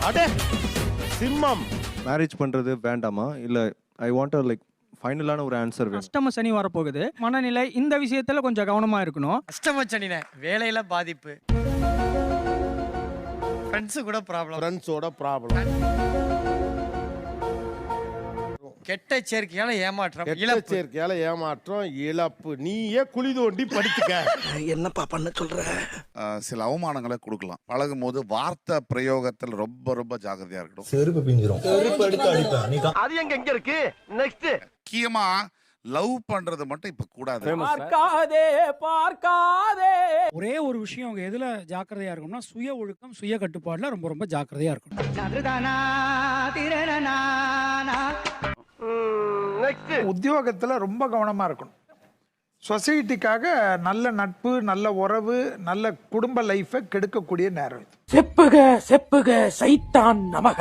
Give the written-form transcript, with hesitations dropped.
அடே சிம்மம். மேரேஜ் பண்றது வேண்டாமா இல்ல ஐ வாண்ட் லைக் ஃபைனலான ஒரு ஆன்சர் வேணும். அஷ்டம சனி வரப்போகுது. மனநிலை இந்த விஷயத்துல கொஞ்சம் கவனமா இருக்கணும். அஷ்டம சனினே வேலையில பாதிப்பு, ஃப்ரெண்ட்ஸ் கூட ப்ராப்ளம், ஃப்ரெண்ட்ஸோட ப்ராப்ளம், கெட்ட சேர்க்கையால ஏமாற்றம், கெட்ட இழப்பு. சேர்க்கையால ஏமாற்றம், இழப்பு. நீயே குழி தோண்டி படுத்துக்க. என்னப்பா பண்ண சொல்ற? சில அவமானங்களை கொடுக்கலாம். பழகும் போது வார்த்தை பிரயோகத்தில் ரொம்ப ரொம்ப ஜாக்கிரதையா இருக்கணும். செருப்பு பிஞ்சிரும். செருப்பு எடுத்து அடிப்பேன். அது எங்க இருக்கு? நெக்ஸ்ட் முக்கியமா லவ் பண்றது மட்டும் இப்ப கூடாது. பார்க்காதே. ஒரே ஒரு விஷயம் அவங்க எதுல ஜாக்கிரதையா இருக்கணும்னா சுய ஒழுக்கம், சுய கட்டுப்பாடுல ரொம்ப ரொம்ப ஜாக்கிரதையா இருக்கணும். நெக்ஸ்ட் உத்தியோகத்துல ரொம்ப கவனமா இருக்கணும். சொசைட்டிக்காக நல்ல நட்பு, நல்ல உறவு, நல்ல குடும்ப லைஃபை கெடுக்கக்கூடிய நேரம் இது. செப்புக செப்புக சைத்தான் நமக.